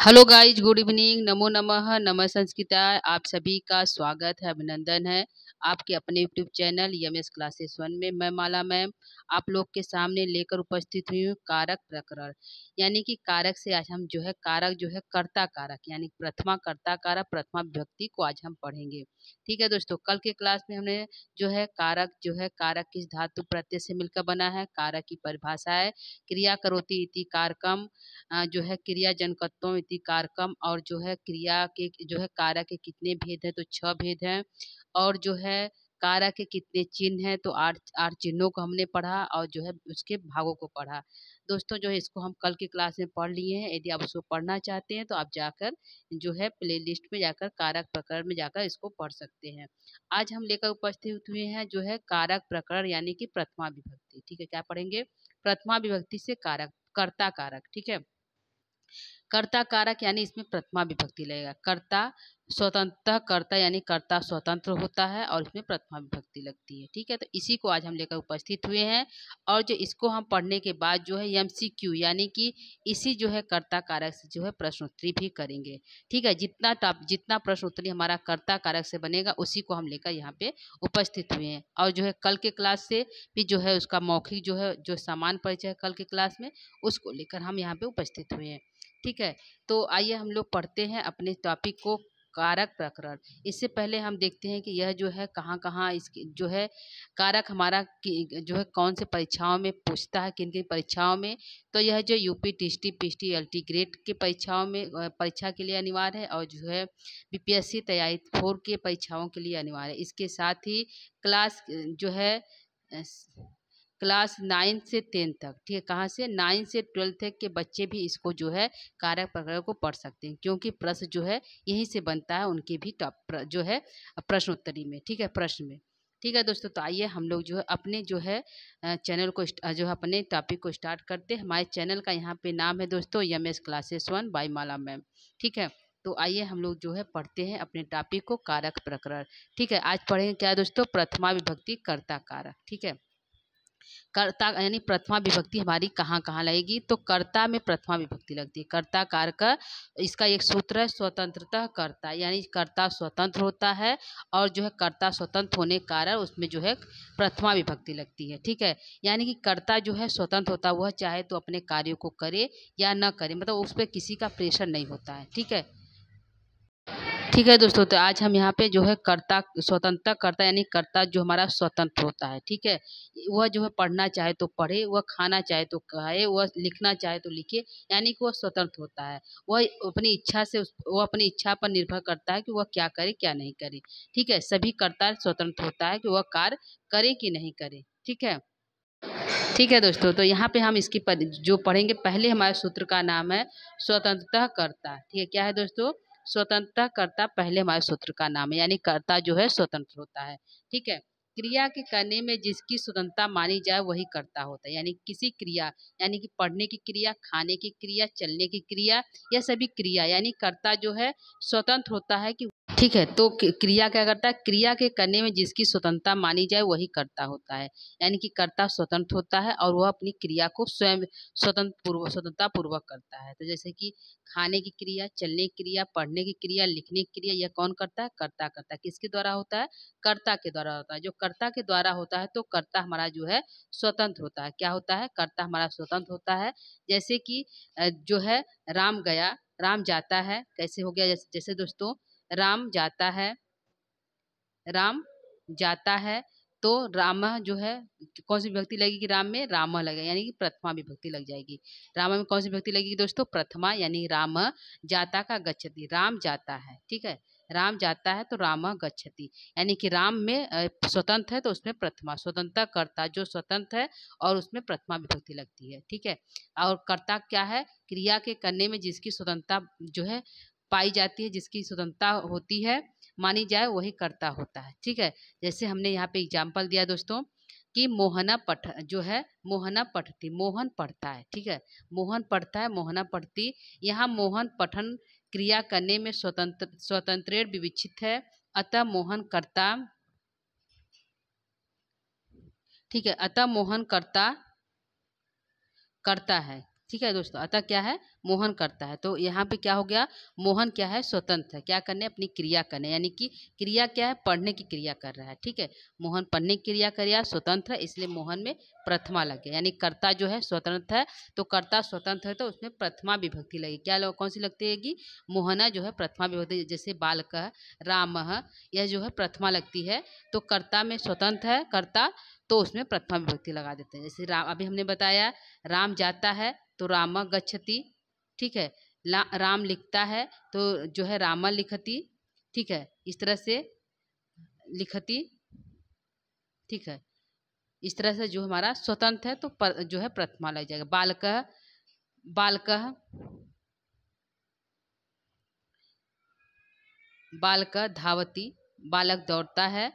Hello guys, good evening. नमो नमः, नमः संस्कृताय। आप सभी का स्वागत है, अभिनंदन है आपके अपने यूट्यूब चैनल यमएस क्लासेस 1 में। मैं माला मैम आप लोग के सामने लेकर उपस्थित हुई हूँ कारक प्रकरण। यानी कि कारक से आज हम जो है कारक जो है कर्ता कारक यानी प्रथमा कर्ता कारक प्रथमा विभक्ति को आज हम पढ़ेंगे। ठीक है दोस्तों, कल के क्लास में हमने जो है कारक किस धातु प्रत्यय से मिलकर बना है, कारक की परिभाषा है क्रिया करोति इति कारकम, जो है क्रिया जनकत्वम इति कारकम, और जो है क्रिया के जो है कारक के कितने भेद हैं, तो 6 भेद हैं। और जो है कारक के कितने चिन्ह हैं, तो 8 चिन्हों को हमने पढ़ा और जो है उसके भागों को पढ़ा। दोस्तों जो है इसको हम कल की क्लास में पढ़ लिए हैं। यदि आप उसको पढ़ना चाहते हैं तो आप जाकर जो है प्लेलिस्ट में जाकर कारक प्रकरण में जाकर इसको पढ़ सकते हैं। आज हम लेकर उपस्थित हुए हैं जो है कारक प्रकरण यानी कि प्रथमा विभक्ति। ठीक है, क्या पढ़ेंगे? प्रथमा विभक्ति से कारक, कर्ता कारक। ठीक है, कर्ता कारक यानी इसमें प्रथमा विभक्ति लगेगा। कर्ता स्वतंत्रतः कर्ता यानी कर्ता स्वतंत्र होता है और इसमें प्रथमा विभक्ति लगती है। ठीक है, तो इसी को आज हम लेकर उपस्थित हुए हैं। और जो इसको हम पढ़ने के बाद जो है एमसीक्यू यानी कि इसी जो है कर्ता कारक से जो है प्रश्नोत्तरी भी करेंगे। ठीक है, जितना प्रश्नोत्तरी हमारा कर्ता कारक से बनेगा उसी को हम लेकर यहाँ पे उपस्थित हुए हैं। और जो है कल के क्लास से भी जो है उसका मौखिक जो है जो सामान्य परिचय कल के क्लास में उसको लेकर हम यहाँ पे उपस्थित हुए हैं। ठीक है, तो आइए हम लोग पढ़ते हैं अपने टॉपिक को, कारक प्रकरण। इससे पहले हम देखते हैं कि यह जो है कहाँ कहाँ इसकी जो है कारक हमारा जो है कौन से परीक्षाओं में पूछता है, किन किन परीक्षाओं में। तो यह जो UP TST PST LT grade के परीक्षाओं में परीक्षा के लिए अनिवार्य है, और जो है बीपीएससी तैयारी 4 के परीक्षाओं के लिए अनिवार्य है। इसके साथ ही क्लास जो है क्लास 9 से 10 तक, ठीक है, कहाँ से 9 से 12 तक के बच्चे भी इसको जो है कारक प्रकरण को पढ़ सकते हैं, क्योंकि प्रश्न जो है यहीं से बनता है उनके भी जो है प्रश्नोत्तरी में। ठीक है, प्रश्न में। ठीक है दोस्तों, तो आइए हम लोग जो है अपने जो है चैनल को जो है अपने टॉपिक को स्टार्ट करते हैं। हमारे चैनल का यहाँ पे नाम है दोस्तों यमएस क्लासेस 1 बाय माला मैम। ठीक है, तो आइए हम लोग जो है पढ़ते हैं अपने टॉपिक को, कारक प्रकरण। ठीक है, आज पढ़ेंगे क्या दोस्तों? प्रथमा विभक्ति कर्ता कारक। ठीक है, कर्ता यानी प्रथमा विभक्ति हमारी कहाँ कहाँ लगेगी, तो कर्ता में प्रथमा विभक्ति लगती है। कर्ता कारक का इसका एक सूत्र है स्वतंत्रतः कर्ता, यानी कर्ता स्वतंत्र होता है और जो है कर्ता स्वतंत्र होने के कारण उसमें जो है प्रथमा विभक्ति लगती है। ठीक है, यानी कि कर्ता जो है स्वतंत्र होता है, वह चाहे तो अपने कार्यों को करे या न करे, मतलब उस पर किसी का प्रेशर नहीं होता है। ठीक है, ठीक है दोस्तों, तो आज हम यहाँ पे जो है कर्ता स्वतंत्रता कर्ता यानी कर्ता जो हमारा स्वतंत्र होता है। ठीक है, वह जो है पढ़ना चाहे तो पढ़े, वह खाना चाहे तो खाए, वह लिखना चाहे तो लिखे, यानी कि वह स्वतंत्र होता है। वह अपनी इच्छा से वो अपनी इच्छा पर निर्भर करता है कि वह क्या करे क्या नहीं करे। ठीक है, सभी कर्ता स्वतंत्र होता है कि वह कार्य करे कि नहीं करे। ठीक है, ठीक है दोस्तों, तो यहाँ पे हम इसकी जो पढ़ेंगे, पहले हमारे सूत्र का नाम है स्वतंत्रतः कर्ता। ठीक है, क्या है दोस्तों? स्वतंत्रतः कर्ता पहले हमारे सूत्र का नाम है, यानी कर्ता जो है स्वतंत्र होता है। ठीक है, क्रिया के करने में जिसकी स्वतंत्रता मानी जाए वही कर्ता होता है। यानी किसी क्रिया यानी कि पढ़ने की क्रिया, खाने की क्रिया, चलने की क्रिया, यह सभी क्रिया यानी कर्ता जो है स्वतंत्र होता है कि। ठीक है, तो क्रिया क्या करता है? क्रिया के करने में जिसकी स्वतंत्रता मानी जाए वही कर्ता होता है। यानी कि कर्ता स्वतंत्र होता है और वह अपनी क्रिया को स्वयं स्वतंत्रता पूर्वक करता है। तो जैसे कि खाने की क्रिया, चलने की क्रिया, पढ़ने की क्रिया, लिखने की क्रिया, यह कौन करता है? कर्ता करता है। किसके द्वारा होता है? कर्ता के द्वारा होता है। जो कर्ता के द्वारा होता है तो कर्ता हमारा जो है स्वतंत्र होता है। क्या होता है? कर्ता हमारा स्वतंत्र होता है। जैसे कि जो है राम गया, राम जाता है, कैसे हो गया? जैसे दोस्तों राम जाता है, राम जाता है, तो राम जो है कौन सी विभक्ति लगेगी? राम में राम लगेगा, यानी कि प्रथमा विभक्ति लग जाएगी। राम में कौन सी विभक्ति लगेगी दोस्तों? प्रथमा, यानी राम जाता का गच्छति, राम जाता है। ठीक है, राम जाता है तो राम गच्छति, यानी कि राम में स्वतंत्र है तो उसमें प्रथमा, स्वतंत्रता कर्ता जो स्वतंत्र है और उसमें प्रथमा विभक्ति लगती है। ठीक है, और कर्ता क्या है? क्रिया के करने में जिसकी स्वतंत्रता जो है पाई जाती है, जिसकी स्वतंत्रता होती है मानी जाए वही कर्ता होता है। ठीक है, जैसे हमने यहाँ पे एग्जाम्पल दिया दोस्तों कि मोहना पठ जो है मोहना पठती, मोहन पढ़ता है। ठीक है, मोहन पढ़ता है, मोहना पढ़ती। यहाँ मोहन पठन क्रिया करने में स्वतंत्र विवक्षित है, अतः मोहन कर्ता। ठीक है, अतः मोहन कर्ता करता है। ठीक है दोस्तों, अतः क्या है? मोहन करता है। तो यहाँ पे क्या हो गया, मोहन क्या है, स्वतंत्र है, क्या करने, अपनी क्रिया करने, यानी कि क्रिया क्या है, पढ़ने की क्रिया कर रहा है। ठीक है, मोहन पढ़ने की क्रिया कर रहा है, स्वतंत्र है, इसलिए मोहन में प्रथमा लग गया। यानी कर्ता जो है स्वतंत्र है, तो कर्ता स्वतंत्र है तो उसमें प्रथमा विभक्ति लगी। क्या कौन सी लगती है, मोहना जो है प्रथमा विभक्ति, जैसे बालकः, रामः, यह जो है प्रथमा लगती है। तो कर्ता में स्वतंत्र है कर्ता, तो उसमें प्रथमा विभक्ति लगा देते हैं। जैसे राम, अभी हमने बताया राम जाता है तो राम गच्छति। ठीक है, राम लिखता है तो जो है राम लिखति। ठीक है, इस तरह से लिखति। ठीक है, इस तरह से जो हमारा स्वतंत्र है तो जो है प्रथमा लग जाएगा। बालकः, बालकः, बालकः धावति, बालक दौड़ता है।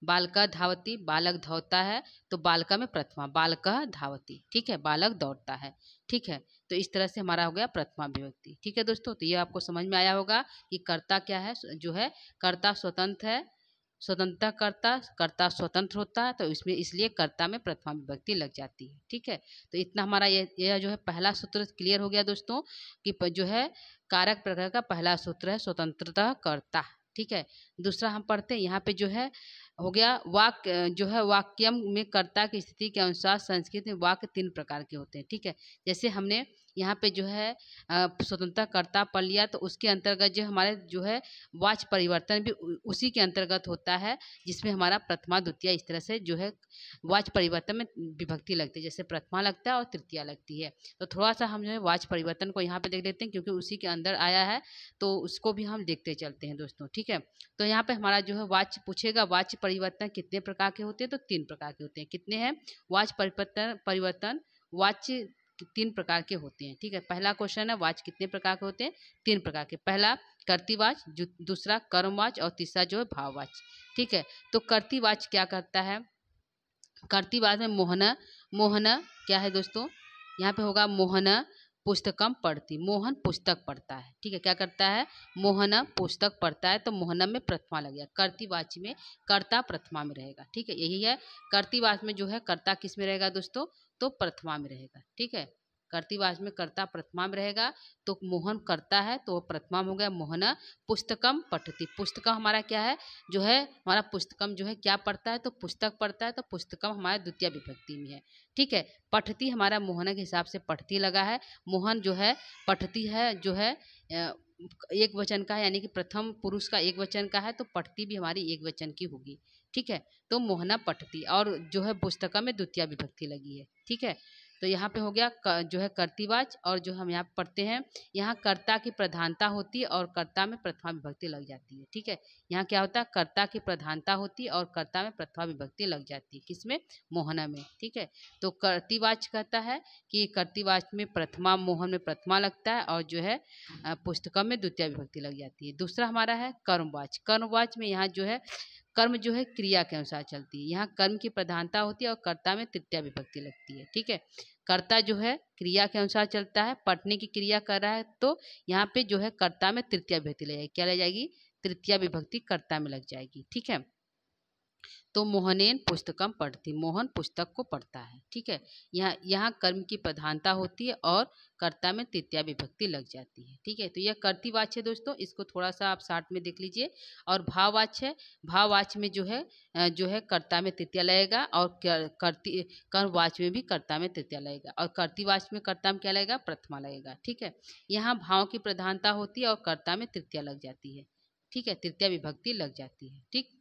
बालका धावती, बालक दौड़ता है, तो बालका में प्रथमा, बालकः धावती। ठीक है, बालक दौड़ता है। ठीक है, तो इस तरह से हमारा हो गया प्रथमा विभक्ति। ठीक है दोस्तों, तो ये आपको समझ में आया होगा कि कर्ता क्या है, जो है कर्ता स्वतंत्र है, स्वतंत्रता कर्ता, कर्ता स्वतंत्र होता है, तो इसमें इसलिए कर्ता में प्रथमा विभक्ति लग जाती है। ठीक है, तो इतना हमारा ये जो है पहला सूत्र क्लियर हो गया दोस्तों, कि जो है कारक प्रकार का पहला सूत्र है स्वतंत्रता कर्ता। ठीक है, दूसरा हम पढ़ते हैं, यहाँ पे जो है हो गया वाक्य, जो है वाक्यम में कर्ता की स्थिति के अनुसार संस्कृत में वाक्य 3 प्रकार के होते हैं। ठीक है, जैसे हमने यहाँ पे जो है स्वतंत्रता कर्ता पढ़ लिया, तो उसके अंतर्गत जो हमारे जो है वाच्य परिवर्तन भी उसी के अंतर्गत होता है, जिसमें हमारा प्रथमा द्वितीय इस तरह से जो है वाच्य परिवर्तन में विभक्ति लगती है। जैसे प्रथमा लगता है और तृतीया लगती है। तो थोड़ा सा हम जो है वाच्य परिवर्तन को यहाँ पे देख लेते हैं, क्योंकि उसी के अंदर आया है, तो उसको भी हम देखते चलते हैं दोस्तों। ठीक है, तो यहाँ पे हमारा जो है वाच्य पूछेगा, वाच्य परिवर्तन कितने प्रकार के होते हैं, तो 3 प्रकार के होते हैं। कितने हैं, वाच्य परिवर्तन वाच्य 3 प्रकार के होते हैं। ठीक है, पहला क्वेश्चन है वाच्य कितने प्रकार के होते हैं, 3 प्रकार के। पहला कर्तृवाच्य, दूसरा कर्मवाच्य और तीसरा जो है भाववाच्य। ठीक है, तो कर्तृवाच्य क्या करता है, कर्तृवाच्य में मोहना, मोहना क्या है दोस्तों, यहाँ पे होगा मोहना पुस्तकम पढ़ती, मोहन पुस्तक पढ़ता है। ठीक है, क्या करता है, मोहन पुस्तक पढ़ता है, तो मोहनम में प्रथमा लग गया। कर्तृवाच्य में कर्ता प्रथमा में रहेगा। ठीक है, यही है, कर्तृवाच्य में जो है कर्ता किस में रहेगा दोस्तों, तो प्रथमा में रहेगा। ठीक है, कर्तृवाच्य में कर्ता प्रथमा में रहेगा, तो मोहन करता है तो प्रथमा में हो गया मोहन पुस्तकम पठती। पुस्तकम हमारा क्या है, जो है हमारा पुस्तकम जो है क्या पढ़ता है, तो पुस्तक पढ़ता है, तो पुस्तकम हमारा द्वितीय विभक्ति में है। ठीक है, पठती हमारा मोहन के हिसाब से पठती लगा है, मोहन जो है पठती है, जो है एक वचन का है, यानी कि प्रथम पुरुष का एक वचन का है, तो पठती भी हमारी एक वचन की होगी। ठीक है, तो मोहना पठती, और जो है पुस्तकम में द्वितीय विभक्ति लगी है। ठीक है, तो यहाँ पे हो गया जो है कर्तृवाच्य, और जो हम यहाँ पढ़ते हैं, यहाँ कर्ता की प्रधानता होती है और कर्ता में प्रथमा विभक्ति लग जाती है। ठीक है, यहाँ क्या होता है, कर्ता की प्रधानता होती है और कर्ता में प्रथमा विभक्ति लग जाती है, किसमें, मोहना में। ठीक है, तो कर्तृवाच्य कहता है कि कर्तृवाच्य में प्रथमा, मोहन में प्रथमा लगता है, और जो है पुस्तकम में द्वितीय विभक्ति लग जाती है। दूसरा हमारा है कर्मवाच्य। कर्मवाच्य में यहाँ जो है कर्म जो है क्रिया के अनुसार चलती है, यहाँ कर्म की प्रधानता होती है और कर्ता में तृतीया विभक्ति लगती है। ठीक है, कर्ता जो है क्रिया के अनुसार चलता है, पढ़ने की क्रिया कर रहा है, तो यहाँ पे जो है कर्ता में तृतीया विभक्ति ले जाएगी। क्या ले जाएगी, तृतीया विभक्ति कर्ता में लग जाएगी। ठीक है, तो मोहनेन पुस्तकम पढ़ती, मोहन पुस्तक को पढ़ता है। ठीक है, यहाँ कर्म की प्रधानता होती है और कर्ता में तृतीया विभक्ति लग जाती है। ठीक है, तो यह कर्तृवाच्य है दोस्तों, इसको थोड़ा सा आप शार्ट में देख लीजिए। और भाववाच्य है, भाववाच्य में जो है कर्ता में तृतीया लगेगा, और कर्मवाच्य में भी कर्ता में तृतीया लगेगा, और कर्तृवाच्य में कर्ता में क्या लगेगा, प्रथमा लगेगा। ठीक है, यहाँ भाव की प्रधानता होती है और कर्ता में तृतीया लग जाती है। ठीक है, तृतीया विभक्ति लग जाती है। ठीक,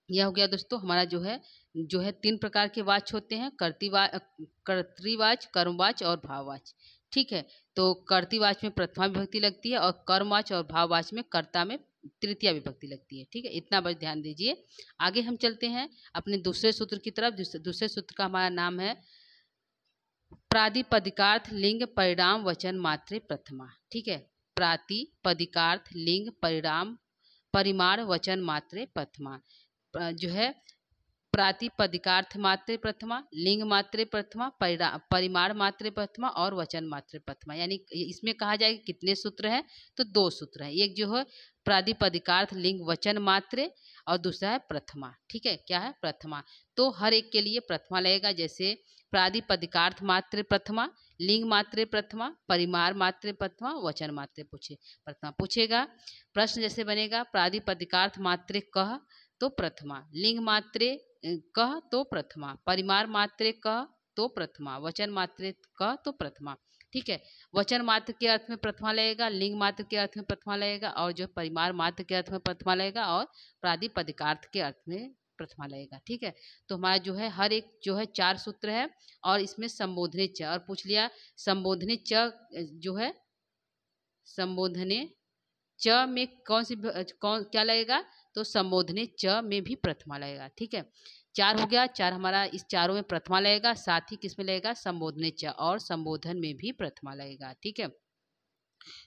यह हो गया दोस्तों हमारा जो है 3 प्रकार के वाच्य होते हैं, कर्तृवाच्य, कर्मवाच्य और भाववाच्य। ठीक है, तो कर्तृवाच्य में प्रथमा विभक्ति लगती है, और कर्मवाच्य और भाववाच्य में कर्ता में तृतीया विभक्ति लगती है। ठीक है, इतना बस ध्यान दीजिए। आगे हम चलते हैं अपने दूसरे सूत्र की तरफ। दूसरे सूत्र का हमारा नाम है प्रातिपदिकार्थ लिंग परिणाम वचन मात्रे प्रथमा। ठीक है, प्रातिपदिकार्थ लिंग परिणाम परिमाण वचन मात्रे प्रथमा, जो है प्रातिपदिकार्थ मात्रे प्रथमा, लिंग मात्रे प्रथमा, परिमाण मात्रे प्रथमा और वचन मात्रे प्रथमा। यानी इसमें कहा जाए कितने सूत्र हैं, तो 2 सूत्र हैं। एक जो है प्रातिपदिकार्थ लिंग वचन मात्रे, और दूसरा है प्रथमा। ठीक है, क्या है, प्रथमा। तो हर एक के लिए प्रथमा लगेगा। जैसे प्रातिपदिकार्थ मात्रे प्रथमा, लिंग मात्रे प्रथमा, परिमार मात्रे प्रथमा, वचन मात्रे प्रथमा पूछेगा। प्रश्न जैसे बनेगा प्रातिपदिकार्थ मात्रे कह तो प्रथमा, लिंग मात्रे कह तो प्रथमा, परिमार मात्रे कह तो प्रथमा, वचन मात्रे कह तो प्रथमा। ठीक है, वचन मात्र के अर्थ में प्रथमा लगेगा, लिंग मात्र के अर्थ में प्रथमा लगेगा, और जो परिमार मात्र के अर्थ में प्रथमा लगेगा, और प्रातिपदिकार्थ के अर्थ में प्रथमा लगेगा। ठीक है, तो हमारा जो है हर एक जो है 4 सूत्र है, और इसमें संबोधने च, और पूछ लिया संबोधने च जो है संबोधने च में कौन क्या लगेगा, तो संबोधने च में भी प्रथमा लगेगा। ठीक है, 4 हो गया, 4 हमारा इस चारों में प्रथमा लगेगा, साथ ही किसमें लगेगा, संबोधने च, और संबोधन में भी प्रथमा लगेगा। ठीक है,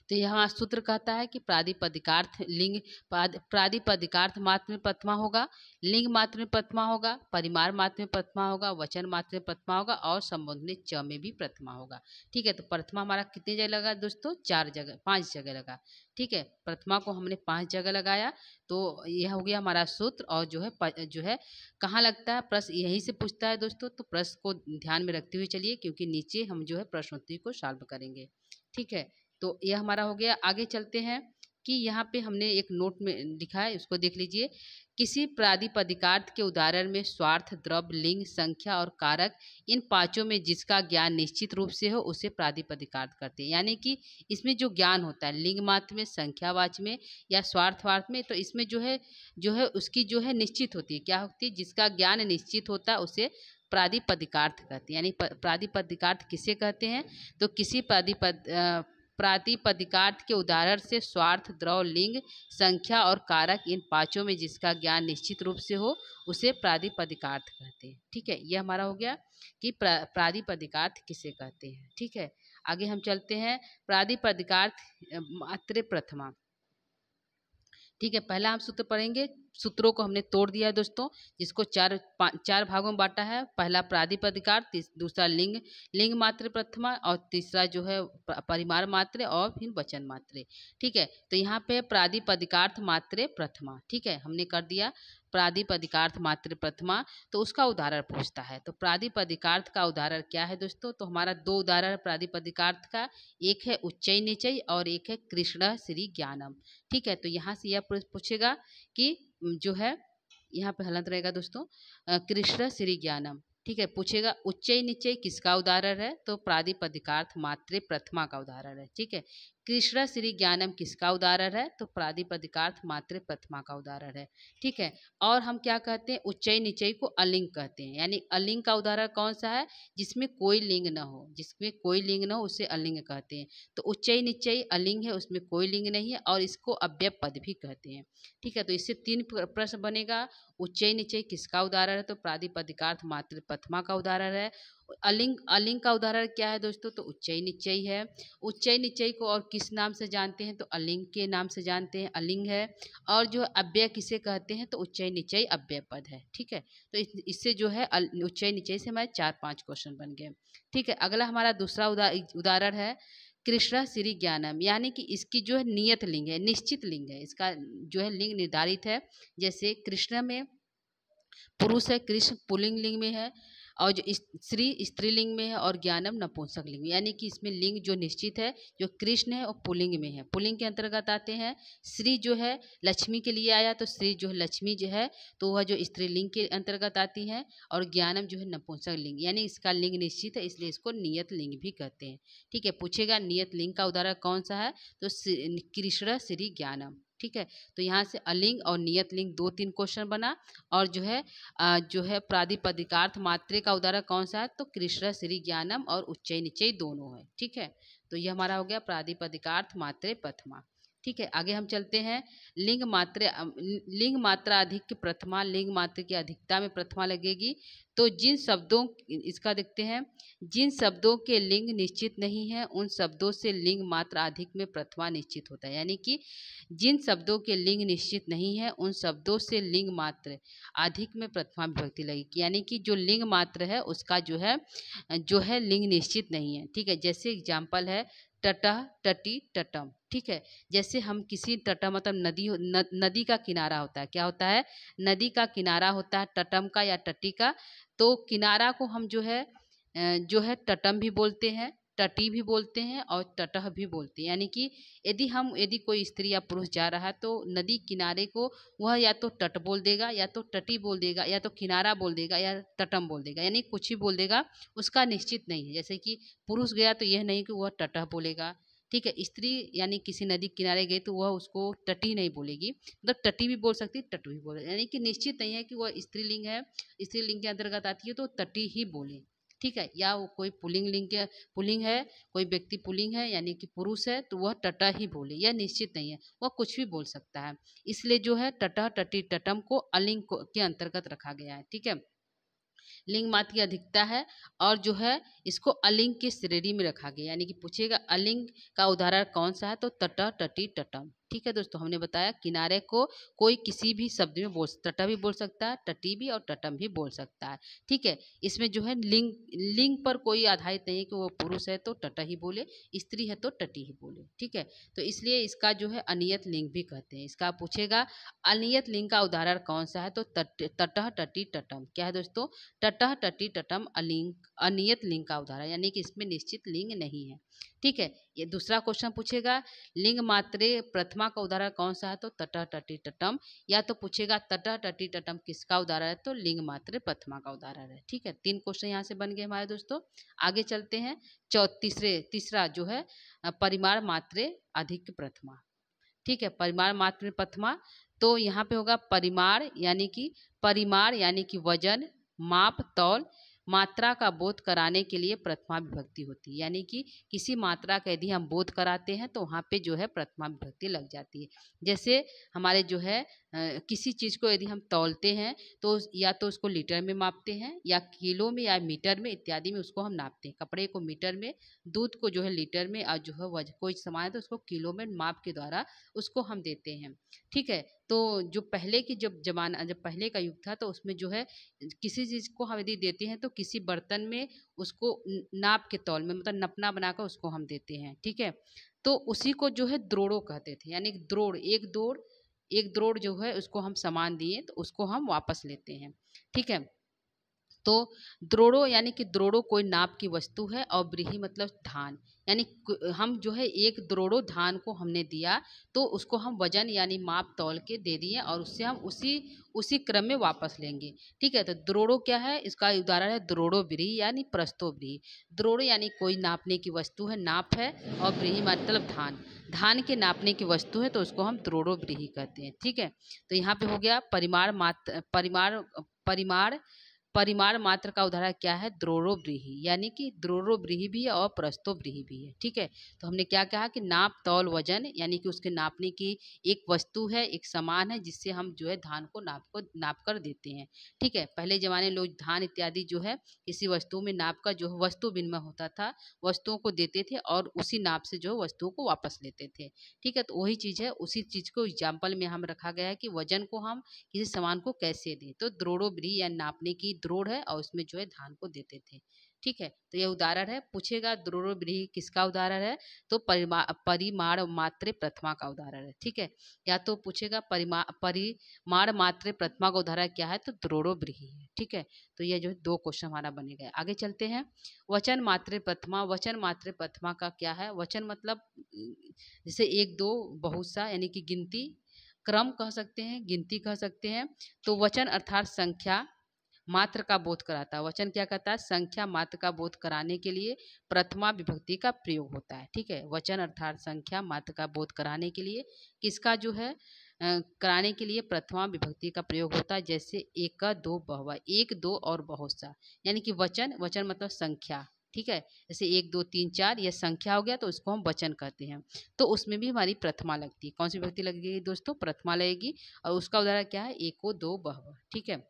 तो यहाँ सूत्र कहता है कि प्रातिपदिकार्थ लिंग प्रातिपदिकार्थ मात्र में प्रथमा होगा, लिंग मात्र में प्रथमा होगा, परिमार मात्र में प्रथमा होगा, वचन मात्र में प्रथमा होगा, और संबोधने च में भी प्रथमा होगा। ठीक है, तो प्रथमा हमारा कितनी जगह लगा दोस्तों, 4 जगह 5 जगह लगा। ठीक है, प्रथमा को हमने 5 जगह लगाया, तो यह हो गया हमारा सूत्र। और जो है कहाँ लगता है, प्रश्न यहीं से पूछता है दोस्तों, तो प्रश्न को ध्यान में रखते हुए चलिए, क्योंकि नीचे हम जो है प्रश्नोत्तरी को सॉल्व करेंगे। ठीक है, तो यह हमारा हो गया। आगे चलते हैं कि यहाँ पे हमने एक नोट में लिखा है, उसको देख लीजिए। किसी प्रातिपदिकार्थ के उदाहरण में स्वार्थ, द्रव्य, लिंग, संख्या और कारक इन पांचों में जिसका ज्ञान निश्चित रूप से हो उसे प्रातिपदिकार्थ करते हैं। यानी कि इसमें जो ज्ञान होता है लिंग मात्र में, संख्यावाच में या स्वार्थवाच में, तो इसमें जो है उसकी जो है निश्चित होती है। क्या होती है, जिसका ज्ञान निश्चित होता है उसे प्रातिपदिकार्थ कहते हैं। यानी प्रातिपदिकार्थ किसे कहते हैं, तो किसी प्रातिपदिकार्थ के उदाहरण से स्वार्थ, द्रव्य, लिंग, संख्या और कारक इन पांचों में जिसका ज्ञान निश्चित रूप से हो उसे प्रातिपदिकार्थ कहते हैं। ठीक है, यह हमारा हो गया कि प्रातिपदिकार्थ किसे कहते हैं। ठीक है, आगे हम चलते हैं प्रातिपदिकार्थ मात्रे प्रथमा। ठीक है, पहला हम सूत्र पढ़ेंगे। सूत्रों को हमने तोड़ दिया है दोस्तों, जिसको चार भागों में बांटा है। पहला प्रातिपदिकार्थ, दूसरा लिंग मात्र प्रथमा, और तीसरा जो है परिमार मात्रे, और फिर वचन मात्रे। ठीक है, तो यहाँ पे प्रातिपदिकार्थ मात्रे प्रथमा। ठीक है, हमने कर दिया प्रातिपदिकार्थ मात्र प्रथमा। तो उसका उदाहरण पूछता है, तो प्रातिपदिकार्थ का उदाहरण क्या है दोस्तों, तो हमारा 2 उदाहरण है प्रातिपदिकार्थ का, एक है उच्चई निचई और एक है कृष्ण श्री ज्ञानम। ठीक है, तो यहाँ से यह पूछेगा कि जो है यहाँ पे हलंत रहेगा दोस्तों कृष्ण श्री ज्ञानम। ठीक है, पूछेगा उच्चई निचई किसका उदाहरण है, तो प्रातिपदिकार्थ मात्रे प्रथमा का उदाहरण है। ठीक है, कृष्ण श्री ज्ञानम किसका उदाहरण है, तो प्रातिपदिकार्थ मात्रे प्रथमा का उदाहरण है। ठीक है, और हम क्या कहते हैं, उच्चई निचई को अलिंग कहते हैं। यानी अलिंग का उदाहरण कौन सा है, जिसमें कोई लिंग न हो, जिसमें कोई लिंग न हो उसे अलिंग कहते हैं। तो उच्चई निचई अलिंग है, उसमें कोई लिंग नहीं है, और इसको अव्यय पद भी कहते हैं। ठीक है, तो इससे 3 प्रश्न बनेगा। उच्चई निचई किसका उदाहरण है, तो प्रातिपदिकार्थ मात्र प्रथमा का उदाहरण है। अलिंग का उदाहरण क्या है दोस्तों, तो उच्चई निचई है। उच्चई निचई को और किस नाम से जानते हैं, तो अलिंग के नाम से जानते हैं, अलिंग है। और जो अव्यय किसे कहते हैं, तो उच्चई निचई अव्यय पद है। ठीक है, तो इससे जो है उच्चई निचई से हमारे 4-5 क्वेश्चन बन गए। ठीक है, अगला हमारा दूसरा उदाहरण है कृष्ण श्री ज्ञानम। यानी कि इसकी जो है नियत लिंग है, निश्चित लिंग है, इसका जो है लिंग निर्धारित है। जैसे कृष्ण में पुरुष है, कृष्ण पुल्लिंग लिंग में है, और जो श्री स्त्रीलिंग में है, और ज्ञानम नपुंसक लिंग में। यानी कि इसमें लिंग जो निश्चित है, जो कृष्ण है वो पुल्लिंग में है। पुल्लिंग के अंतर्गत आते हैं। श्री जो है लक्ष्मी के लिए आया, तो श्री जो है लक्ष्मी जो है, तो वह जो स्त्रीलिंग के अंतर्गत आती है। और ज्ञानम जो है नपुंसक लिंग, यानी इसका लिंग निश्चित है, इसलिए इसको नियत लिंग भी कहते हैं। ठीक है, पूछेगा नियत लिंग का उदाहरण कौन सा है, तो कृष्ण श्री ज्ञानम। ठीक है, तो यहाँ से अलिंग और नियत लिंग 2-3 क्वेश्चन बना। और जो है प्रातिपदिकार्थ मात्रे का उदाहरण कौन सा है, तो कृष्ण श्री ज्ञानम और उच्चई निचई दोनों है। ठीक है, तो यह हमारा हो गया प्रातिपदिकार्थ मात्रे प्रथमा। ठीक है, आगे हम चलते हैं लिंग मात्रा अधिक प्रथमा। लिंग मात्र की अधिकता में प्रथमा लगेगी। तो इसका देखते हैं, जिन शब्दों के लिंग निश्चित नहीं है उन शब्दों से लिंग मात्रा अधिक में प्रथमा निश्चित होता है। यानी कि जिन शब्दों के लिंग निश्चित नहीं है उन शब्दों से लिंग मात्र अधिक में प्रथमा विभक्ति लगेगी। यानी कि जो लिंग मात्र है उसका जो है लिंग निश्चित नहीं है। ठीक है, जैसे एग्जाम्पल है तटह, तटी, तटम। ठीक है, जैसे हम किसी तटह मतलब नदी का किनारा होता है, क्या होता है, नदी का किनारा होता है तटम का या तटी का। तो किनारा को हम जो है तटम भी बोलते हैं, तटी भी बोलते हैं और तटह भी बोलते हैं। यानी कि यदि कोई स्त्री या पुरुष जा रहा है तो नदी किनारे को वह या तो तट बोल देगा, या तो तटी बोल देगा, या तो किनारा बोल देगा, या तटम बोल देगा, यानी कुछ ही बोल देगा, उसका निश्चित नहीं है। जैसे कि पुरुष गया तो यह नहीं कि वह तटह बोलेगा, ठीक है। स्त्री यानी किसी नदी किनारे गई तो वह उसको तटी नहीं बोलेगी, मतलब तटी भी बोल सकती, तट भी बोले, यानी कि निश्चित नहीं है कि वह स्त्रीलिंग है, स्त्रीलिंग के अंतर्गत आती है तो तटी ही बोले, ठीक है। या वो कोई पुल्लिंग है, कोई व्यक्ति पुल्लिंग है यानी कि पुरुष है तो वह तटा ही बोले, यह निश्चित नहीं है, वह कुछ भी बोल सकता है। इसलिए जो है तटह तटी तटम को अलिंग के अंतर्गत रखा गया है, ठीक है। लिंग मात्र की अधिकता है और जो है इसको अलिंग की श्रेणी में रखा गया, यानी कि पूछेगा अलिंग का उदाहरण कौन सा है तो तटह तटी तटम, ठीक है दोस्तों। हमने बताया किनारे को कोई किसी भी शब्द में तटह भी बोल सकता है, तटी भी और तटम भी बोल सकता है, ठीक है। इसमें जो है लिंग पर कोई आधारित नहीं है कि वो पुरुष है तो तटह ही बोले, स्त्री है तो तटी ही बोले, ठीक है। तो इसलिए इसका जो है अनियत लिंग भी कहते हैं। इसका पूछेगा अनियत लिंग का उदाहरण कौन सा है तो तटह तटी तटम। क्या है दोस्तों, तटह तटी तटम अनियत लिंग का उदाहरण, यानी कि इसमें निश्चित लिंग नहीं है, ठीक है। ये दूसरा क्वेश्चन पूछेगा लिंग मात्रे प्रथमा का उदाहरण कौन सा है तो तटह तटी तटम, या तो पूछेगा तटह तटी तटम किसका उदाहरण है तो लिंग मात्रे प्रथमा का उदाहरण है, ठीक है। 3 क्वेश्चन यहाँ से बन गए हमारे दोस्तों। आगे चलते हैं तीसरा जो है परिमाण मात्रे अधिक प्रथमा, ठीक है। परिमाण मात्र प्रथमा, तो यहाँ पे होगा परिमाण यानी कि वजन, माप, तौल, मात्रा का बोध कराने के लिए प्रथमा विभक्ति होती है, यानी कि किसी मात्रा का यदि हम बोध कराते हैं तो वहाँ पे जो है प्रथमा विभक्ति लग जाती है। जैसे हमारे जो है किसी चीज़ को यदि हम तौलते हैं तो या तो उसको लीटर में मापते हैं या किलो में या मीटर में इत्यादि में उसको हम नापते हैं। कपड़े को मीटर में, दूध को जो है लीटर में, और जो है कोई सामान है तो उसको किलो में माप के द्वारा उसको हम देते हैं, ठीक है। तो जो पहले की जब पहले का युग था तो उसमें जो है किसी चीज़ को हम यदि देते हैं तो किसी बर्तन में उसको नाप के तौल में, मतलब नपना बनाकर उसको हम देते हैं, ठीक है। तो उसी को जो है द्रोड़ो कहते थे, यानी एक द्रोड़ जो है उसको हम सामान दिए तो उसको हम वापस लेते हैं, ठीक है। तो द्रोड़ो यानी कि द्रोड़ो कोई नाप की वस्तु है और ब्रीही मतलब धान, यानी हम जो है एक द्रोड़ो धान को हमने दिया तो उसको हम वजन यानी माप तौल के दे दिए और उससे हम उसी क्रम में वापस लेंगे, ठीक है। तो द्रोड़ो क्या है, इसका उदाहरण है द्रोड़ो ब्रीही यानी प्रस्तो ब्रीही। द्रोड़ो यानी कोई नापने की वस्तु है, नाप है, और ब्रीही मतलब धान के नापने की वस्तु है तो उसको हम द्रोड़ो ब्रीही कहते हैं, ठीक है। तो यहाँ पे हो गया परिमाण मात्र का उदाहरण क्या है द्रोड़ो ब्रीही, यानी कि द्रोड़ो ब्रीही भी है और प्रस्तो ब्रीही भी है, ठीक है। तो हमने क्या कहा कि नाप तौल वजन, यानी कि उसके नापने की एक वस्तु है, एक सामान है जिससे हम जो है धान को नाप कर देते हैं, ठीक है। पहले जमाने लोग धान इत्यादि जो है किसी वस्तु में नाप कर जो वस्तु विनिमय होता था, वस्तुओं को देते थे और उसी नाप से जो वस्तुओं को वापस लेते थे, ठीक है। तो वही चीज़ है, उसी चीज़ को एग्जाम्पल में हम रखा गया है कि वजन को हम किसी सामान को कैसे दें, तो द्रोड़ो ब्रीही या नापने की द्रोड़ है और उसमें जो है धान को देते थे, ठीक है। तो यह उदाहरण है। पूछेगा द्रोड़ो ब्रीही किसका उदाहरण है तो परिमाण मात्रे प्रथमा का उदाहरण है, ठीक है। या तो पूछेगा परिमाण मात्रे प्रथमा का उदाहरण क्या है तो द्रोड़ो ब्रीही है, ठीक है। तो यह जो है 2 क्वेश्चन हमारा बनेगा। आगे चलते हैं। वचन मात्रे प्रथमा, वचन मात्रे प्रथमा का क्या है, वचन मतलब जैसे 1 2 बहुत सा, यानी कि गिनती, क्रम कह सकते हैं, गिनती कह सकते हैं। तो वचन अर्थात संख्या मात्र का बोध कराता है। वचन क्या कहता है, संख्या मात्र का बोध कराने के लिए प्रथमा विभक्ति का प्रयोग होता है, ठीक है। वचन अर्थात संख्या मात्र का बोध कराने के लिए किसका जो है कराने के लिए प्रथमा विभक्ति का प्रयोग होता है। जैसे एक दो बहुवा, 1 2 और बहुत सा, यानी कि वचन मतलब संख्या, ठीक है। जैसे 1 2 3 4 यह संख्या हो गया तो उसको हम वचन कहते हैं, तो उसमें भी हमारी प्रथमा लगती है। कौन सी विभक्ति लगेगी दोस्तों, प्रथमा लगेगी। और उसका उदाहरण क्या है, 1 2 बहुवा, ठीक है।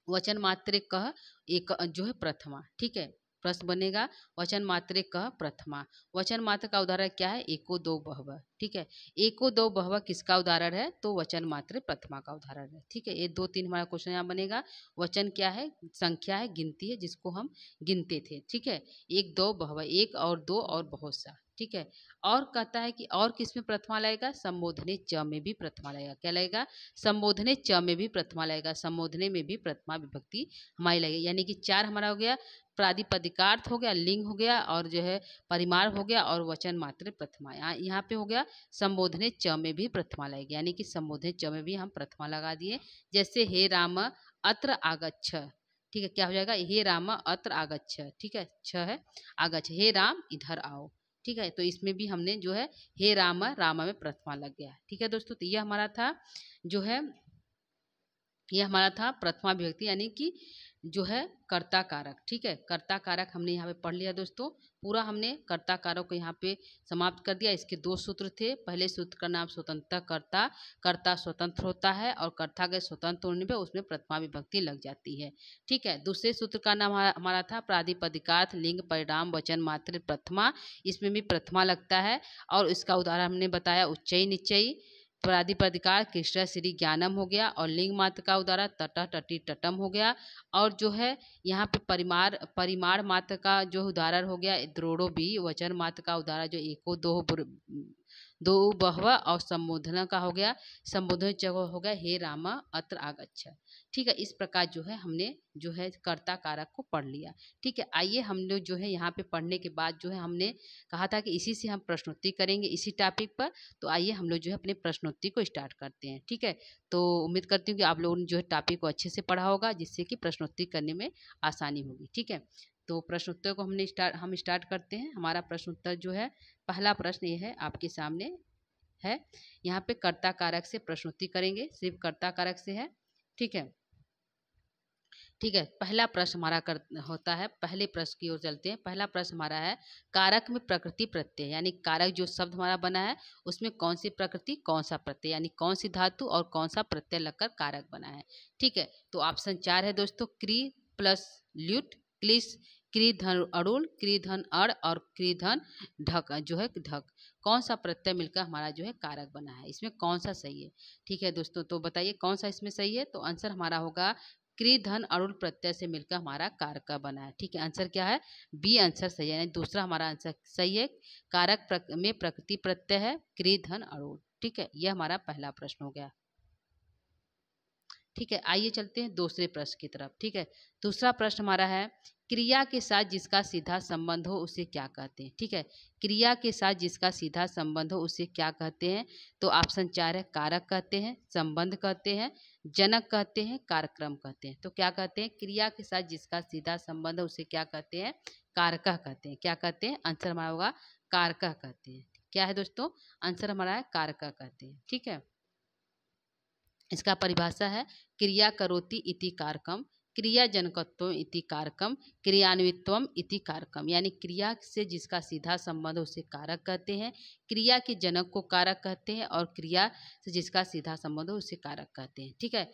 वचन मात्रे कह एक जो है प्रथमा, ठीक है। प्रश्न बनेगा वचन मात्रे कह प्रथमा। वचन मात्र का उदाहरण क्या है, 1 2 बहुवा, ठीक है। 1 2 बहुवा किसका उदाहरण है तो वचन मात्रे प्रथमा का उदाहरण है, ठीक है। ये 2 3 हमारा क्वेश्चन यहाँ बनेगा। वचन क्या है, संख्या है, गिनती है, जिसको हम गिनते थे, ठीक है। 1 2 बहुवा, 1 और 2 और बहुत सा, ठीक है। और कहता है कि और किस में प्रथमा लगेगा, संबोधने च में भी प्रथमा लगेगा। क्या लगेगा, संबोधने च में भी प्रथमा लगेगा, संबोधने में भी प्रथमा विभक्ति हमारी लगेगी। यानी कि 4 हमारा हो गया, प्रादिपदिकार्थ हो गया, लिंग हो गया, और जो है परिमाण हो गया, और वचन मात्र प्रथमा। यहाँ पे हो गया संबोधने च में भी प्रथमा लगेगी, यानी कि संबोधने च में भी हम प्रथमा लगा दिए। जैसे हे राम अत्र आगच्छ, ठीक है, क्या हो जाएगा, हे राम अत्र आगच्छ, ठीक है, छ है आगच्छ, हे राम इधर आओ, ठीक है। तो इसमें भी हमने जो है हे राम, राम में प्रथमा लग गया। ठीक है दोस्तों, तो यह हमारा था जो है, यह हमारा था प्रथमा विभक्ति, यानी कि जो है कर्ता कारक। ठीक है, कर्ता कारक हमने यहाँ पे पढ़ लिया दोस्तों, पूरा हमने कर्ता कारक को यहाँ पे समाप्त कर दिया। इसके 2 सूत्र थे। पहले सूत्र का नाम स्वतंत्र कर्ता, कर्ता स्वतंत्र होता है और कर्ता के स्वतंत्र होने पे उसमें प्रथमा विभक्ति लग जाती है। ठीक है, दूसरे सूत्र का नाम हमारा था प्रादिपदिकार्थ, लिंग, परिणाम, वचन मात्र प्रथमा, इसमें भी प्रथमा लगता है। और इसका उदाहरण हमने बताया उच्चई निश्चयी। प्रादिपदिकार कृष्ण श्री ज्ञानम हो गया, और लिंग मात्र का उदाहरण तट टटी टटम हो गया। और जो है यहाँ पे परिमाण मात्र का जो उदाहरण हो गया द्रोड़ो भी, वचन मात्र का उदाहरण जो एको दो बहवा, और संबोधन का हो गया, संबोधन जगह हो गया हे रामा अत्र आगच्छ। ठीक है, इस प्रकार जो है हमने जो है कर्ता कारक को पढ़ लिया। ठीक है, आइए हम लोग जो है यहाँ पे पढ़ने के बाद जो है हमने कहा था कि इसी से हम प्रश्नोत्तरी करेंगे इसी टॉपिक पर। तो आइए हम लोग जो है अपने प्रश्नोत्तरी को स्टार्ट करते हैं। ठीक है, तो उम्मीद करती हूँ कि आप लोगों ने जो है टॉपिक को अच्छे से पढ़ा होगा, जिससे कि प्रश्नोत्तरी करने में आसानी होगी। ठीक है, तो प्रश्नोत्तर को हम स्टार्ट करते हैं। हमारा प्रश्नोत्तर जो है, पहला प्रश्न ये है आपके सामने है। यहाँ पे कर्ता कारक से प्रश्नोत्तरी करेंगे, सिर्फ कर्ता कारक से है। ठीक है, ठीक है, पहला प्रश्न हमारा होता है, पहले प्रश्न की ओर चलते हैं। पहला प्रश्न हमारा है, कारक में प्रकृति प्रत्यय, यानी कारक जो शब्द हमारा बना है उसमें कौन सी प्रकृति कौन सा प्रत्यय, यानी कौन सी धातु और कौन सा प्रत्यय लगकर कारक बना है। ठीक है, तो ऑप्शन 4 है दोस्तों, क्री प्लस ल्यूट, क्लिस, क्री धन अड़ुल, क्री धन अड़, और क्री धन ढक, जो है ढक, कौन सा प्रत्यय मिलकर हमारा जो है कारक बना है, इसमें कौन सा सही है। ठीक है दोस्तों, तो बताइए कौन सा इसमें सही है। तो आंसर हमारा होगा क्री धन अरुण प्रत्यय से मिलकर हमारा कारक का बना है। ठीक है, आंसर क्या है, बी आंसर सही है, यानी दूसरा हमारा आंसर सही है। कारक में प्रकृति प्रत्यय है क्री धन अरुण। ठीक है, यह हमारा पहला प्रश्न हो गया। ठीक है, आइए चलते हैं दूसरे प्रश्न की तरफ। ठीक है, दूसरा प्रश्न हमारा है, क्रिया के साथ जिसका सीधा संबंध हो उसे क्या कहते हैं। ठीक है, क्रिया के साथ जिसका सीधा संबंध हो उसे क्या कहते हैं। तो ऑप्शन 4 है, कारक कहते हैं, संबंध कहते हैं, जनक कहते हैं, कार्यक्रम कहते हैं। तो क्या कहते हैं, क्रिया के साथ जिसका सीधा संबंध है उसे क्या कहते हैं, कारक कहते हैं। क्या कहते हैं, आंसर हमारा होगा कारक कहते हैं। क्या है दोस्तों, आंसर हमारा है कारक कहते हैं। ठीक है, इसका परिभाषा है, क्रिया करोति इति कारकम, क्रिया जनकत्व इति कारकम, क्रियान्वित्वम इति कारकम, यानी क्रिया से जिसका सीधा संबंध उसे कारक कहते हैं, क्रिया के जनक को कारक कहते हैं, और क्रिया से जिसका सीधा संबंध हो उसे कारक कहते हैं। ठीक है,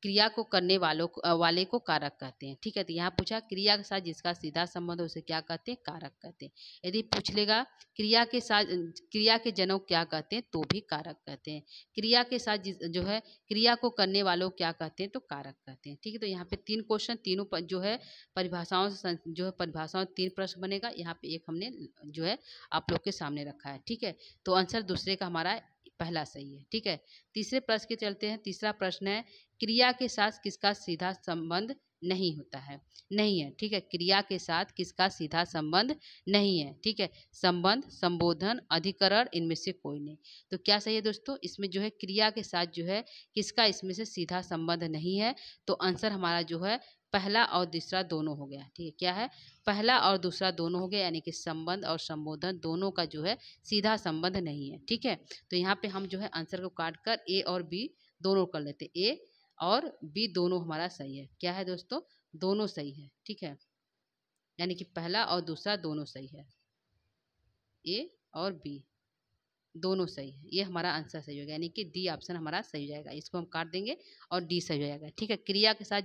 क्रिया को करने वाले को कारक कहते हैं। ठीक है, तो यहाँ पूछा क्रिया के साथ जिसका सीधा संबंध है उसे क्या कहते हैं, कारक कहते हैं। यदि पूछ लेगा क्रिया के साथ, क्रिया के जनक क्या कहते हैं, तो भी कारक कहते हैं। क्रिया के साथ जो है क्रिया को करने वालों क्या कहते हैं, तो कारक कहते हैं। ठीक है, तो यहाँ पे 3 क्वेश्चन, तीनों पर जो है परिभाषाओं से जो है परिभाषाओं 3 प्रश्न बनेगा। यहाँ पे एक हमने जो है आप लोग के सामने रखा है। ठीक है, तो आंसर दूसरे का हमारा पहला सही है। ठीक है, तीसरे प्रश्न के चलते हैं। तीसरा प्रश्न है, क्रिया के साथ किसका सीधा संबंध नहीं होता है, नहीं है। ठीक है, क्रिया के साथ किसका सीधा संबंध नहीं है। ठीक है, संबंध, संबोधन, अधिकरण, इनमें से कोई नहीं। तो क्या सही है दोस्तों, इसमें जो है क्रिया के साथ जो है किसका इसमें से सीधा संबंध नहीं है। तो आंसर हमारा जो है पहला और दूसरा दोनों हो गया। ठीक है, क्या है, पहला और दूसरा दोनों हो गया, यानी कि संबंध और संबोधन दोनों का जो है सीधा संबंध नहीं है। ठीक है, तो यहाँ पे हम जो है आंसर को काट कर ए और बी दोनों कर लेते हैं। ए और बी दोनों हमारा सही है। क्या है दोस्तों, दोनों सही है। ठीक है, यानी कि पहला और दूसरा दोनों सही है, ए और बी दोनों सही है। ये हमारा आंसर सही हो गया, यानी कि डी ऑप्शन हमारा सही हो जाएगा। इसको हम काट देंगे और डी सही हो जाएगा। ठीक है, क्रिया के साथ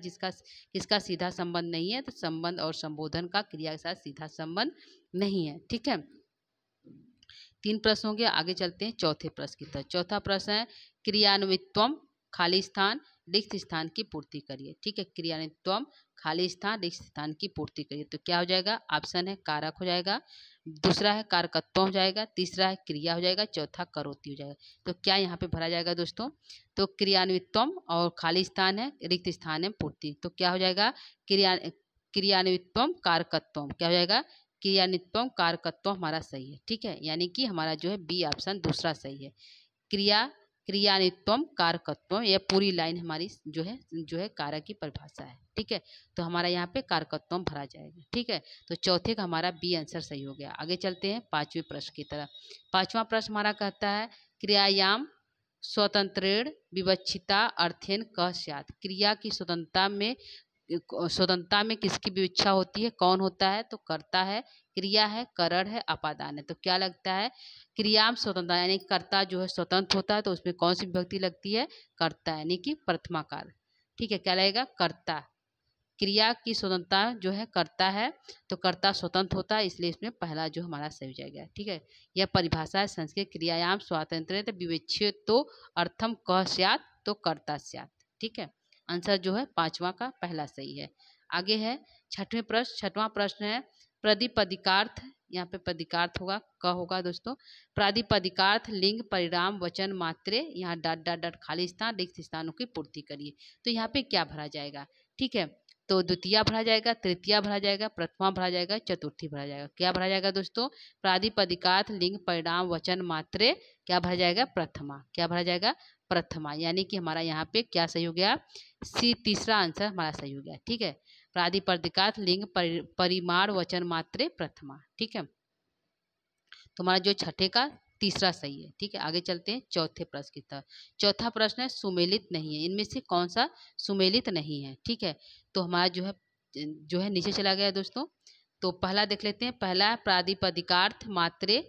किसका सीधा संबंध नहीं है, तो संबंध और संबोधन का क्रिया के साथ सीधा संबंध नहीं है। ठीक है, 3 प्रश्न हो गया। आगे चलते हैं चौथे प्रश्न की तरफ। चौथा प्रश्न है, क्रियान्वित्वम खाली स्थान रिक्त स्थान की पूर्ति करिए। ठीक है, क्रियान्वित्वम खाली स्थान रिक्त स्थान की पूर्ति करिए। तो क्या हो जाएगा, ऑप्शन है कारक हो जाएगा, दूसरा है कारकत्व हो जाएगा, तीसरा है क्रिया हो जाएगा, चौथा करोति हो जाएगा। तो क्या यहाँ पे भरा जाएगा दोस्तों? तो क्रियान्वित्वम और खाली स्थान है, रिक्त स्थान है पूर्ति। तो क्या हो जाएगा? क्रियान्वित्वम कारकत्वम। क्या हो जाएगा? क्रियान्वित्वम कारकत्वम हमारा सही है। ठीक है, यानी कि हमारा जो है बी ऑप्शन दूसरा सही है। क्रियान्वित्वम कारकत्वम, यह पूरी लाइन हमारी जो है कारक की परिभाषा है। ठीक है, तो हमारा यहाँ पे कारकत्वम भरा जाएगा। ठीक है, तो चौथे का हमारा बी आंसर सही हो गया। आगे चलते हैं पांचवें प्रश्न की तरफ। पांचवा प्रश्न हमारा कहता है क्रियायाम स्वतंत्रेण विवक्षिता अर्थेन क स्यात्। क्रिया की स्वतंत्रता में किसकी विवक्षा होती है? कौन होता है? तो कर्ता है, क्रिया है, करण है, अपादान है। तो क्या लगता है? क्रियाम स्वतंत्रता यानी कर्ता जो है स्वतंत्र होता है, तो उसमें कौन सी विभक्ति लगती है? कर्ता, यानी कि प्रथमाकार। ठीक है, क्या लगेगा? कर्ता। क्रिया की स्वतंत्रता जो है कर्ता है, तो कर्ता स्वतंत्र होता है, इसलिए इसमें पहला जो हमारा सही हो जाएगा। ठीक है, यह परिभाषा है संस्कृत क्रियायाम स्वातंत्र विवेच्य तो अर्थम क स्यात्, तो कर्ता स्यात्। ठीक है, आंसर जो है पांचवा का पहला सही है। आगे है छठवें प्रश्न। छठवां प्रश्न है प्रादिपदिकार्थ। यहाँ पे पदिकार्थ होगा, क होगा दोस्तों। प्रादिपदिकार्थ लिंग परिणाम वचन मात्रे, यहाँ डॉट डॉट डॉट खाली स्थान, रिक्त स्थानों की पूर्ति करिए। तो यहाँ पे क्या भरा जाएगा? ठीक है, तो द्वितीय भरा जाएगा, तृतीय भरा जाएगा, प्रथमा भरा जाएगा, चतुर्थी भरा जाएगा। क्या भरा जाएगा दोस्तों? प्रादिपदिकार्थ लिंग परिणाम वचन मात्रे, क्या भरा जाएगा? प्रथमा। क्या भरा जाएगा? प्रथमा, यानी कि हमारा यहाँ पे क्या सही हो गया? सी, तीसरा आंसर हमारा सही हो गया। ठीक है, प्रादिपदिकार्थ लिंग परिमाण वचन मात्रे प्रथमा। ठीक है, तो हमारा जो छठे का तीसरा सही है। ठीक है, आगे चलते हैं चौथे प्रश्न की तरफ। चौथा प्रश्न है सुमेलित नहीं है, इनमें से कौन सा सुमेलित नहीं है? ठीक है, तो हमारा जो है नीचे चला गया दोस्तों। तो पहला देख लेते हैं। पहला है प्रादिपदिकार्थ मात्रे।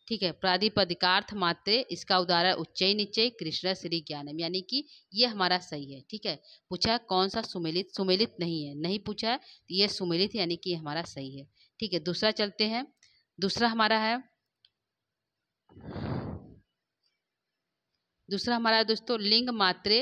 ठीक है, प्रादिपदिकार्थ मात्रे, इसका उदाहरण उच्चय निश्चय कृष्ण श्री ज्ञानम, यानी कि ये हमारा सही है। ठीक है, पूछा है कौन सा सुमेलित? सुमेलित नहीं है, नहीं पूछा है, तो ये सुमेलित यानी कि ये हमारा सही है। ठीक है, दूसरा चलते हैं। दूसरा हमारा दोस्तों लिंग मात्रे,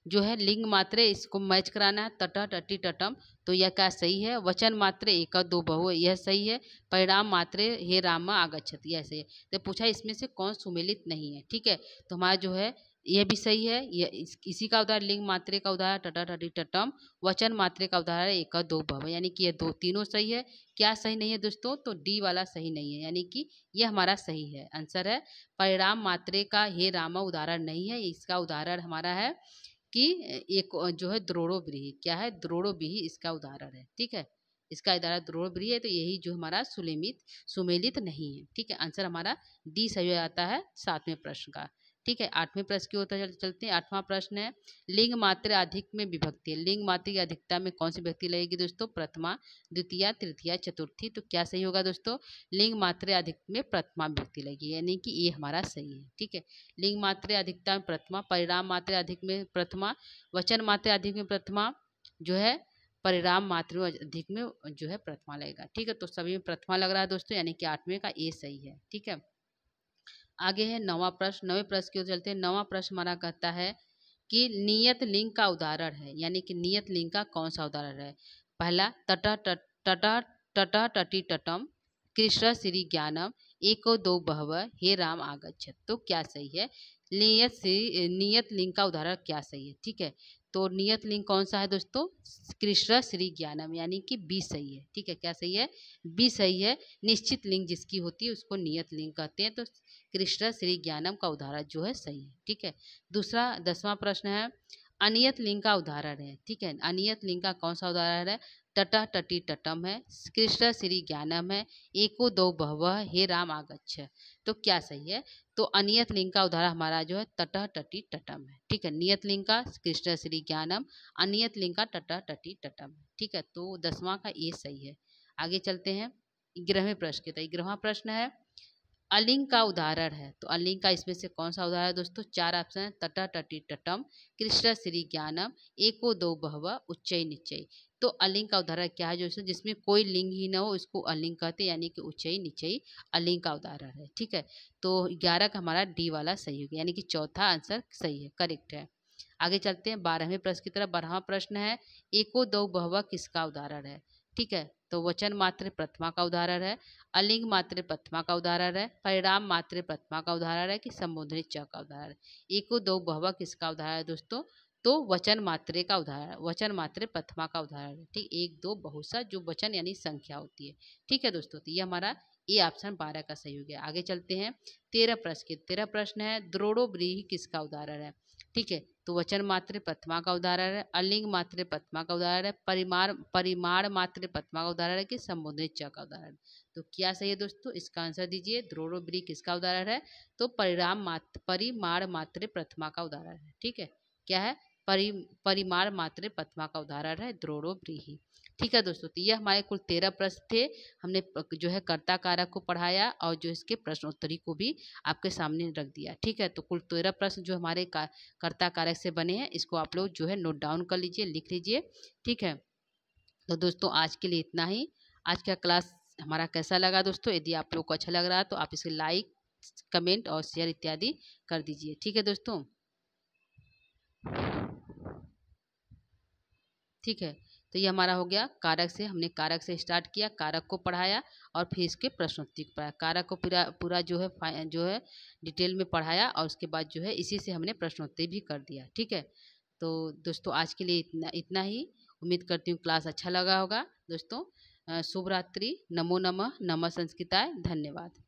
जो है लिंग मात्रे, इसको मैच कराना है तट टटी टटम। तो यह क्या सही है? वचन मात्रे एक दो बहु, यह सही है। परिणाम मात्रे हे राम आगच्छति, यह सही है। तो पूछा इसमें से कौन सुमेलित नहीं है? ठीक है, तो हमारा जो है यह भी सही है। यह इसी का उदाहरण लिंग मात्रे का उदाहरण टटा टटी टटम, वचन मात्रे का उदाहरण एक दो बहु, यानी कि ये दो तीनों सही है। क्या सही नहीं है दोस्तों? तो डी वाला सही नहीं है, यानी कि यह हमारा सही है। आंसर है परिणाम मात्रे का हे राम उदाहरण नहीं है, इसका उदाहरण हमारा है कि एक जो है द्रोणोव्रीहि। क्या है? द्रोणोव्रीहि इसका उदाहरण है। ठीक है, इसका उदाहरण द्रोणोव्रीहि है, तो यही जो हमारा सुमेलित नहीं है। ठीक है, आंसर हमारा डी सही हो जाता है सातवें प्रश्न का। ठीक है, आठवें प्रश्न की ओर चलते हैं। आठवां प्रश्न है लिंग मात्र अधिक में विभक्ति है। लिंग मात्र की अधिकता में कौन सी विभक्ति लगेगी दोस्तों? प्रथमा, द्वितीय, तृतीय, चतुर्थी। तो क्या सही होगा दोस्तों? लिंग मात्र अधिक में प्रथमा विभक्ति लगेगी, यानी कि ये हमारा सही है। ठीक है, लिंग मात्र अधिकता में प्रथमा, परिणाम मात्र अधिक में प्रथमा, वचन मात्र अधिक में प्रथमा, जो है परिणाम मात्र अधिक में जो है प्रथमा लगेगा। ठीक है, तो सभी में प्रथमा लग रहा है दोस्तों, यानी कि आठवें का ए सही है। ठीक है, आगे है नौवां प्रश्न। नवे प्रश्न की ओर चलते हैं। नौवां प्रश्न हमारा कहता है कि नियत लिंग का उदाहरण है, यानी कि नियत लिंग का कौन सा उदाहरण है? पहला तट टटी टटम, कृष्ण श्री ज्ञानम, एको दो बहव, हे राम आगच्छत। तो क्या सही है? नियत लिंग का उदाहरण क्या सही है? ठीक है, तो नियत लिंग कौन सा है दोस्तों? कृष्ण श्री ज्ञानम, यानी कि बी सही है। ठीक है, क्या सही है? बी सही है। निश्चित लिंग जिसकी होती है उसको नियत लिंग कहते हैं, तो कृष्ण श्री ज्ञानम का उदाहरण जो है सही है। ठीक है, दूसरा 10वां प्रश्न है अनियत लिंग का उदाहरण है। ठीक है, अनियत लिंग का कौन सा उदाहरण है? टटा टटी टटम है, कृष्ण श्री ज्ञानम है, एको दो बहवह, हे राम आगच्छ। तो क्या सही है? तो अनियत लिंग का उदाहरण हमारा जो है टटा टटी टटम है। ठीक है, नियत लिंग का कृष्ण श्री ज्ञानम, अनियत लिंग का टटा टटी टटम है। ठीक है, तो 10वां का ये सही है। आगे चलते हैं 11वें प्रश्न के। तो 11वां प्रश्न है अलिंग का उदाहरण है। तो अलिंग का इसमें से कौन सा उदाहरण है दोस्तों? 4 ऑप्शन है तटा टटी टटम, कृष्ण श्री ज्ञानम, एको दो बहव, उच्चय निश्चय। तो अलिंग का उदाहरण क्या है? जो जिसमें कोई लिंग ही ना हो इसको अलिंग कहते हैं, यानी कि उच्चय निश्चय अलिंग का उदाहरण है। ठीक है, तो 11 का हमारा डी वाला सही हो गया, यानी कि चौथा आंसर सही है, करेक्ट है। आगे चलते हैं 12वें प्रश्न की तरफ। 12वां प्रश्न है एको दो बहव किसका उदाहरण है? ठीक है। तो वचन मात्र प्रथमा का उदाहरण है, अलिंग मात्र प्रथमा का उदाहरण है, परिणाम मात्र प्रथमा का उदाहरण है कि संबोधनी च का उदाहरण है। एको दो बहुवचन किसका उदाहरण है दोस्तों? तो वचन मात्रे का उदाहरण, वचन मात्र प्रथमा का उदाहरण है। ठीक, एक दो बहुवचन जो वचन यानी संख्या होती है। ठीक है दोस्तों, तो ये हमारा ए ऑप्शन 12 का सही हो गया। आगे चलते हैं 13 प्रश्न के। 13 प्रश्न है द्रोड़ो ब्रीहि किसका उदाहरण है? ठीक है, तो वचन मात्र प्रथमा का उदाहरण है, अलिंग मात्र प्रथमा का उदाहरण है, परिमाण मात्र प्रथमा का उदाहरण है कि संबोधित च का उदाहरण है। तो क्या सही है दोस्तों? इसका आंसर दीजिए। द्रोड़ो ब्रीहि किसका उदाहरण है? तो परिमाण मात्र प्रथमा का उदाहरण है। ठीक है, क्या है? परिमाण मात्र प्रथमा का उदाहरण है द्रोड़ो ब्रीहि। ठीक है दोस्तों, तो ये हमारे कुल 13 प्रश्न थे। हमने जो है कर्ता कारक को पढ़ाया और जो इसके प्रश्नोत्तरी को भी आपके सामने रख दिया। ठीक है, तो कुल 13 प्रश्न जो हमारे कर्ता कारक से बने हैं, इसको आप लोग जो है नोट डाउन कर लीजिए, लिख लीजिए। ठीक है, तो दोस्तों आज के लिए इतना ही। आज का क्लास हमारा कैसा लगा दोस्तों? यदि आप लोग को अच्छा लग रहा है तो आप इसे लाइक, कमेंट और शेयर इत्यादि कर दीजिए। ठीक है दोस्तों, ठीक है। तो ये हमारा हो गया कारक से, हमने कारक से स्टार्ट किया, कारक को पढ़ाया और फिर इसके प्रश्नोत्तरी को पढ़ाया। कारक को पूरा पूरा जो है डिटेल में पढ़ाया और उसके बाद जो है इसी से हमने प्रश्नोत्तरी भी कर दिया। ठीक है, तो दोस्तों आज के लिए इतना इतना ही। उम्मीद करती हूँ क्लास अच्छा लगा होगा दोस्तों। शुभ रात्रि। नमो नमः। नमः संस्कृताय। धन्यवाद।